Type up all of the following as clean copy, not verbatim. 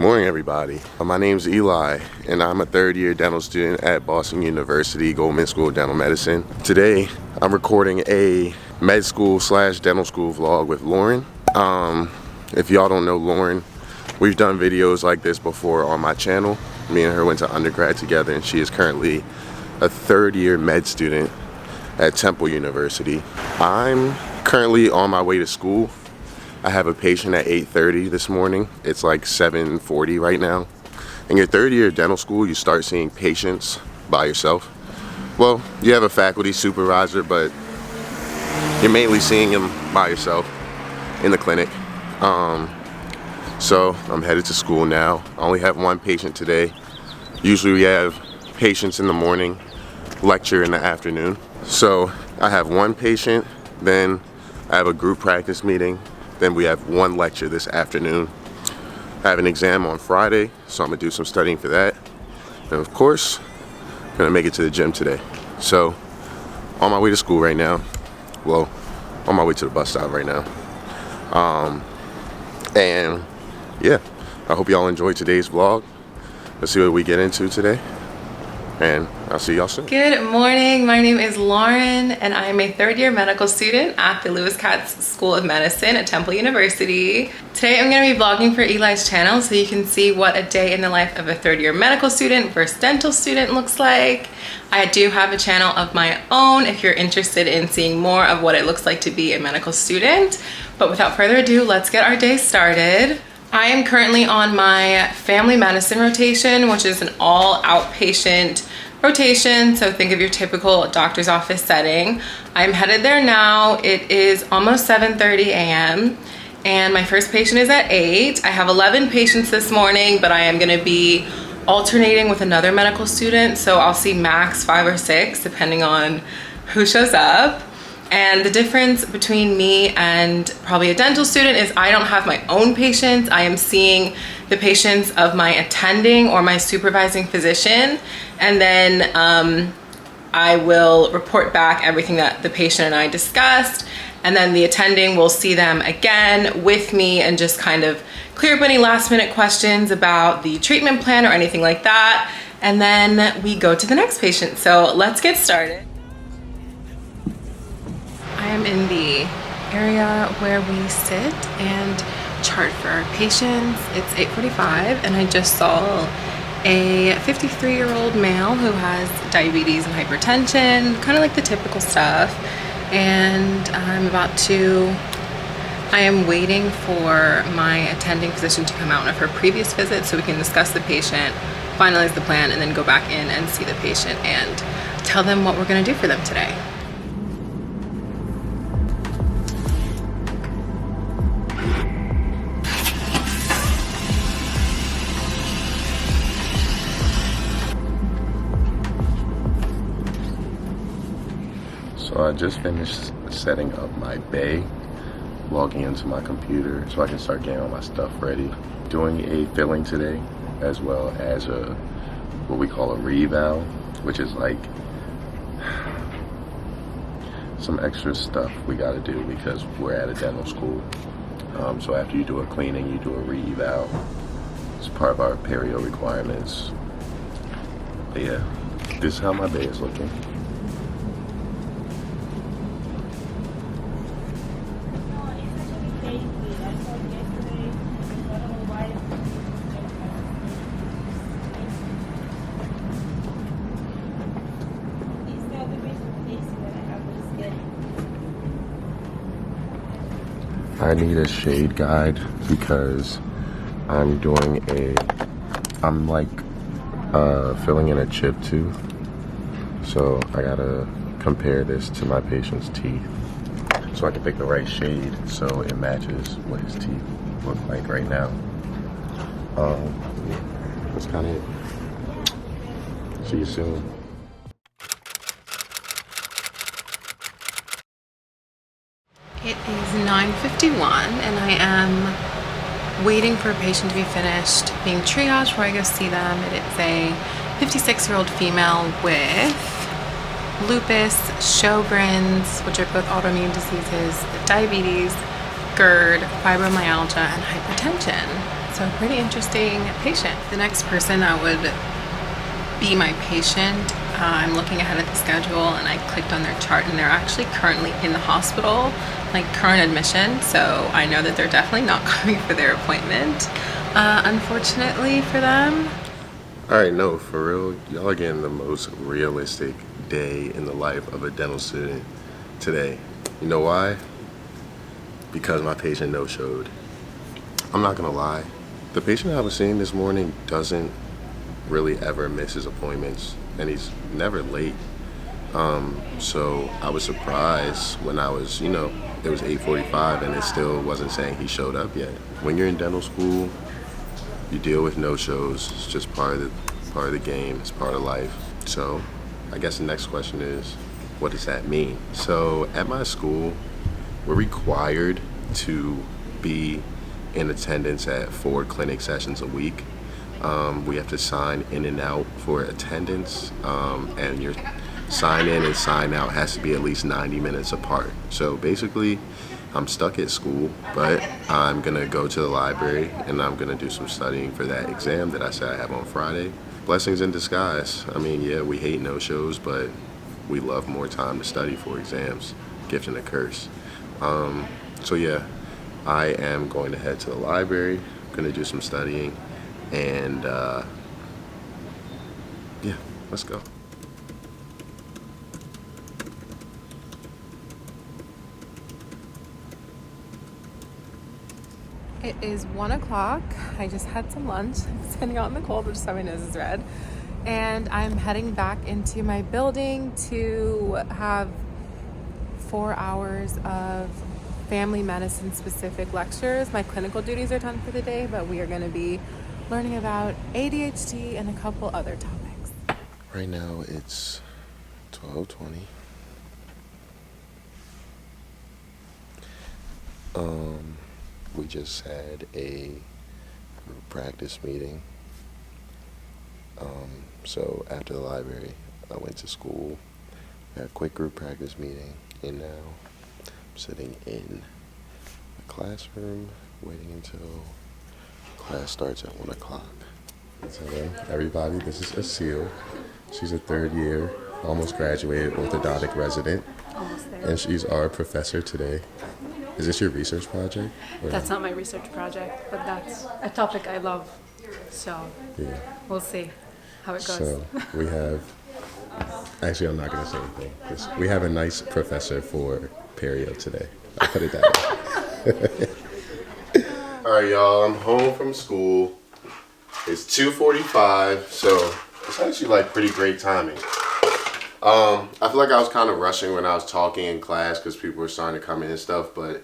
morning, everybody. My name's Eli, and I'm a third-year dental student at Boston University Goldman School of Dental Medicine. Today, I'm recording a med school / dental school vlog with Lauren. If y'all don't know Lauren, we've done videos like this before on my channel. Me and her went to undergrad together, and she is currently a third-year med student at Temple University. I'm currently on my way to school. I have a patient at 8:30 this morning. It's like 7:40 right now. In your third year of dental school, you start seeing patients by yourself. Well, you have a faculty supervisor, but you're mainly seeing them by yourself in the clinic. So I'm headed to school now. I only have one patient today. Usually we have patients in the morning, lecture in the afternoon. So I have one patient, then I have a group practice meeting. Then we have one lecture this afternoon. I have an exam on Friday, so I'm gonna do some studying for that. And of course, I'm gonna make it to the gym today. So, on my way to school right now. Well, on my way to the bus stop right now. And yeah, I hope y'all enjoyed today's vlog. Let's see what we get into today. And I'll see y'all soon. Good morning, my name is Lauren and I am a third-year medical student at the Lewis Katz School of Medicine at Temple University. Today I'm going to be vlogging for Eli's channel so you can see what a day in the life of a third-year medical student versus dental student looks like. I do have a channel of my own if you're interested in seeing more of what it looks like to be a medical student. But without further ado, let's get our day started. I am currently on my family medicine rotation, which is an all outpatient rotation. So think of your typical doctor's office setting. I'm headed there now. It is almost 7:30 a.m. and my first patient is at 8. I have 11 patients this morning, but I am gonna be alternating with another medical student. So I'll see max 5 or 6 depending on who shows up. And the difference between me and probably a dental student is I don't have my own patients. I am seeing the patients of my attending or my supervising physician. And then I will report back everything that the patient and I discussed. And then the attending will see them again with me and just kind of clear up any last minute questions about the treatment plan or anything like that. And then we go to the next patient. So let's get started. I am in the area where we sit and chart for our patients. It's 8:45 and I just saw a 53-year-old male who has diabetes and hypertension, kind of like the typical stuff. And I am waiting for my attending physician to come out of her previous visit so we can discuss the patient, finalize the plan, and then go back in and see the patient and tell them what we're gonna do for them today. So I just finished setting up my bay, logging into my computer so I can start getting all my stuff ready. Doing a filling today, as well as what we call a reval, which is like some extra stuff we gotta do because we're at a dental school. So after you do a cleaning, you do a reval. It's part of our perio requirements. But yeah, this is how my bay is looking. I need a shade guide because I'm filling in a chip tooth. So I gotta compare this to my patient's teeth so I can pick the right shade so it matches what his teeth look like right now. That's kind of it. See you soon. It is 9:51 and I am waiting for a patient to be finished being triaged before I go see them. It's a 56-year-old female with lupus, Sjogren's, which are both autoimmune diseases, diabetes, GERD, fibromyalgia, and hypertension. So pretty interesting patient. The next person that would be my patient, I'm looking ahead at the schedule and I clicked on their chart and they're actually currently in the hospital, like current admission. So I know that they're definitely not coming for their appointment, unfortunately for them. All right, no, for real, y'all are getting the most realistic day in the life of a dental student today. You know why? Because my patient no-showed. I'm not gonna lie. The patient I was seeing this morning doesn't really ever miss his appointments, and he's never late. So I was surprised when I was, it was 8:45 and it still wasn't saying he showed up yet. When you're in dental school, you deal with no-shows. It's just part of the game. It's part of life. So I guess the next question is, what does that mean? So at my school, we're required to be in attendance at 4 clinic sessions a week. We have to sign in and out for attendance, and your sign in and sign out has to be at least 90 minutes apart. So basically, I'm stuck at school, but I'm gonna go to the library and I'm gonna do some studying for that exam that I said I have on Friday. Blessings in disguise. I mean, yeah, we hate no-shows, but we love more time to study for exams. Gift and a curse. So yeah, I am going to head to the library. I'm gonna do some studying, and yeah, let's go. It is 1 o'clock. I just had some lunch. I'm standing out in the cold, which is why my nose is red. And I'm heading back into my building to have 4 hours of family medicine specific lectures. My clinical duties are done for the day, but we are going to be learning about ADHD and a couple other topics. Right now it's 12:20. We just had a group practice meeting. So after the library, I went to school, had a quick group practice meeting, and now I'm sitting in the classroom waiting until class starts at 1 o'clock. Hello, everybody, this is Asil. She's a 3rd year, almost graduated orthodontic resident. Almost there. And she's our professor today. Is this your research project? That's not my research project, but that's a topic I love. So Yeah. we'll see how it goes. So we have, actually I'm not going to say anything. We have a nice professor for perio today. I'll put it that way. All right, y'all, I'm home from school. It's 2:45, so it's actually like pretty great timing. I feel like I was kind of rushing when I was talking in class because people were starting to come in and stuff, but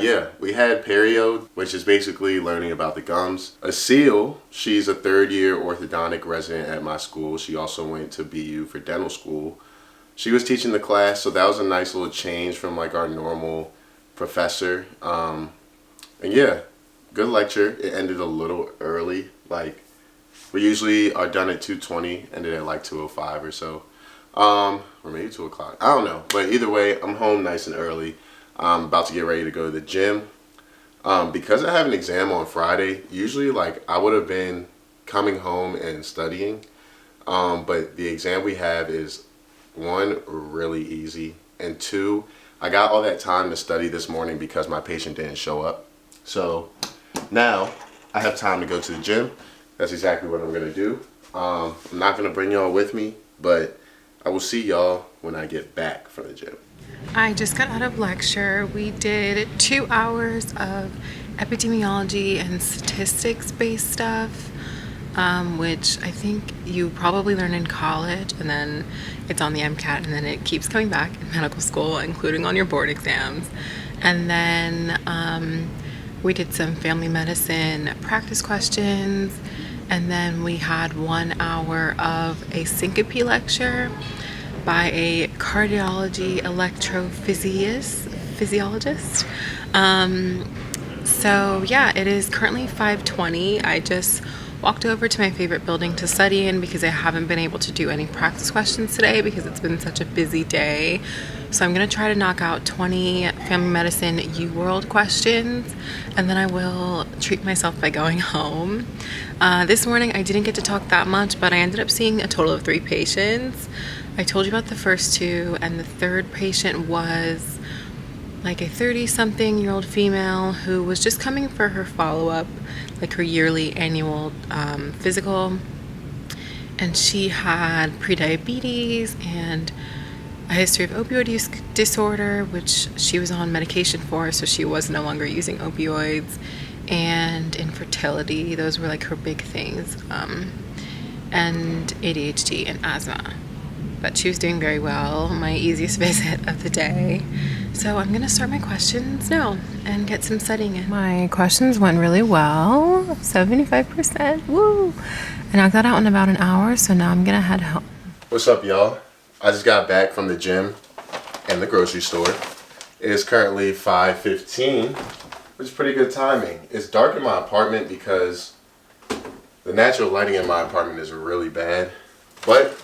yeah, we had perio, which is basically learning about the gums. Asil, she's a 3rd year orthodontic resident at my school. She also went to BU for dental school. She was teaching the class, so that was a nice little change from like our normal professor. And yeah, good lecture. It ended a little early. Like, we usually are done at 2:20, ended at like 2:05 or so. Or maybe 2 o'clock. I don't know. But either way, I'm home nice and early. I'm about to get ready to go to the gym. Because I have an exam on Friday, usually like I would have been coming home and studying. But the exam we have is 1, really easy, and 2, I got all that time to study this morning because my patient didn't show up. So now I have time to go to the gym. That's exactly what I'm gonna do. I'm not gonna bring y'all with me, but I will see y'all when I get back from the gym. I just got out of lecture. We did 2 hours of epidemiology and statistics-based stuff, which I think you probably learn in college, and then it's on the MCAT, and then it keeps coming back in medical school, including on your board exams. And then we did some family medicine practice questions, and then we had 1 hour of a syncope lecture by a cardiology electrophysiologist. So yeah, it is currently 5:20. I just walked over to my favorite building to study in because I haven't been able to do any practice questions today because it's been such a busy day. So I'm gonna try to knock out 20 family medicine UWorld questions, and then I will treat myself by going home. This morning I didn't get to talk that much, but I ended up seeing a total of 3 patients. I told you about the first 2, and the third patient was like a 30-something-year-old female who was just coming for her follow-up, like her yearly annual physical, and she had pre-diabetes and a history of opioid use disorder, which she was on medication for, so she was no longer using opioids, and infertility. Those were like her big things, and ADHD and asthma. But she was doing very well, my easiest visit of the day. So I'm gonna start my questions now and get some studying in. My questions went really well, 75%, woo! I knocked that out in about an hour, so now I'm gonna head home. What's up, y'all? I just got back from the gym and the grocery store. It is currently 5:15, which is pretty good timing. It's dark in my apartment because the natural lighting in my apartment is really bad, but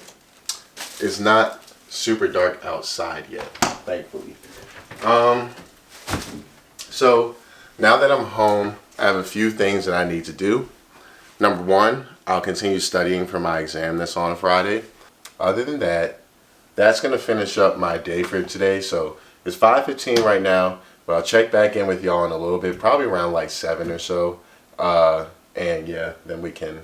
it's not super dark outside yet, thankfully. So now that I'm home, I have a few things that I need to do. Number 1, I'll continue studying for my exam that's on Friday. Other than that, that's gonna finish up my day for today. So it's 5:15 right now, but I'll check back in with y'all in a little bit, probably around like 7 or so. And yeah, then we can,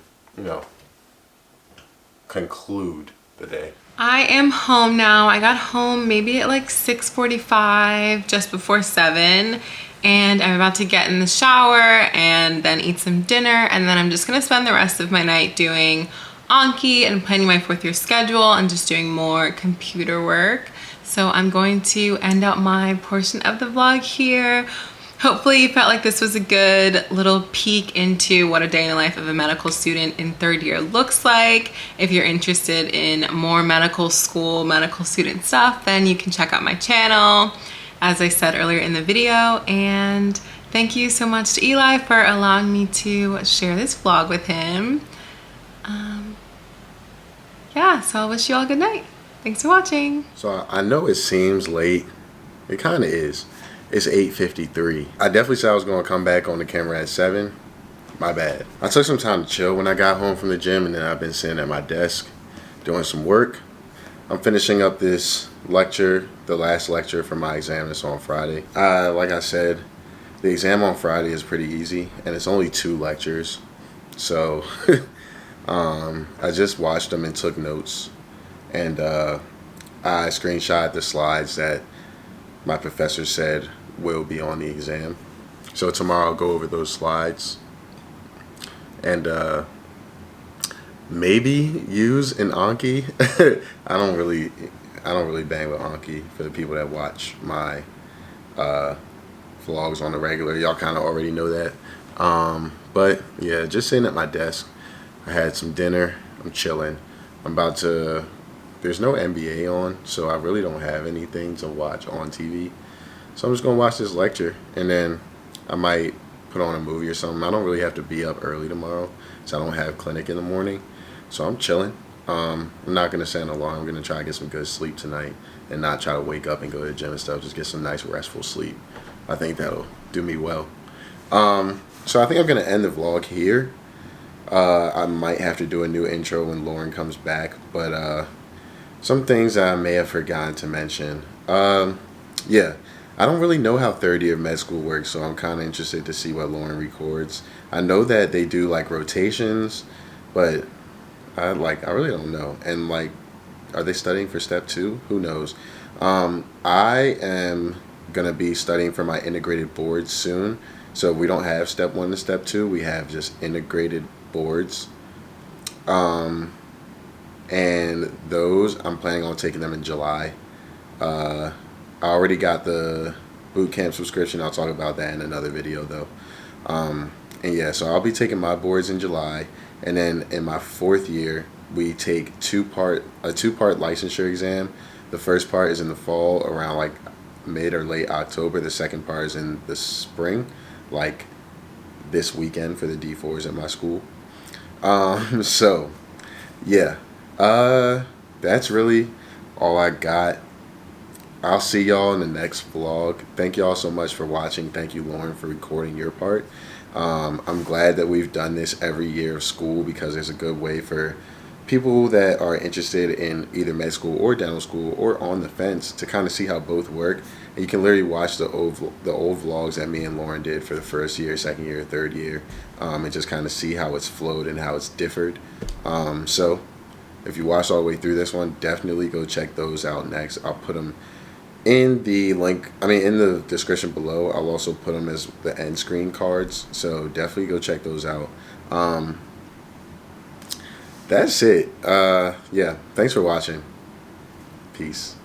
conclude the day. I am home now. I got home maybe at like 6:45, just before 7, and I'm about to get in the shower and then eat some dinner, and then I'm just gonna spend the rest of my night doing Anki and planning my 4th year schedule and just doing more computer work. So I'm going to end out my portion of the vlog here. Hopefully you felt like this was a good little peek into what a day in the life of a medical student in 3rd year looks like. If you're interested in more medical school, medical student stuff, then you can check out my channel, as I said earlier in the video. And thank you so much to Eli for allowing me to share this vlog with him. Yeah, so I wish you all a good night. Thanks for watching. So I know it seems late. It kind of is. It's 8:53. I definitely said I was going to come back on the camera at 7. My bad. I took some time to chill when I got home from the gym, and then I've been sitting at my desk doing some work. I'm finishing up this lecture, the last lecture for my exam that's on Friday. Like I said, the exam on Friday is pretty easy, and it's only 2 lectures. So I just watched them and took notes, and I screenshot the slides that my professor said will be on the exam. So tomorrow I'll go over those slides and maybe use an Anki. I don't really bang with Anki. For the people that watch my vlogs on the regular, y'all kind of already know that. But yeah, just sitting at my desk. I had some dinner. I'm chilling. There's no NBA on, so I really don't have anything to watch on TV. So I'm just going to watch this lecture, and then I might put on a movie or something. I don't really have to be up early tomorrow, so I don't have clinic in the morning. So I'm chilling. I'm not going to set an alarm. I'm going to try to get some good sleep tonight and not try to wake up and go to the gym and stuff. Just get some nice restful sleep. I think that'll do me well. So I think I'm going to end the vlog here. I might have to do a new intro when Lauren comes back, but some things I may have forgotten to mention. Yeah, I don't really know how 3rd year of med school works, so I'm kind of interested to see what Lauren records. I know that they do like rotations, but I really don't know. And like, are they studying for step 2? Who knows? I am gonna be studying for my integrated boards soon, so we don't have step 1 to step 2. We have just integrated boards. And those, I'm planning on taking them in July. I already got the boot camp subscription. I'll talk about that in another video though. And yeah, so I'll be taking my boards in July, and then in my 4th year we take a two-part licensure exam. The first part is in the fall, around like mid or late October. The second part is in the spring, like this weekend for the D4s at my school. So yeah, that's really all I got. I'll see y'all in the next vlog. Thank y'all so much for watching. Thank you, Lauren, for recording your part. I'm glad that we've done this every year of school because it's a good way for people that are interested in either med school or dental school or on the fence to kind of see how both work. And you can literally watch the old vlogs that me and Lauren did for the first year, second year, third year, and just kind of see how it's flowed and how it's differed. So if you watched all the way through this one, definitely go check those out next. I'll put them in the link, in the description below. I'll also put them as the end screen cards, so definitely go check those out. That's it. Yeah, thanks for watching. Peace.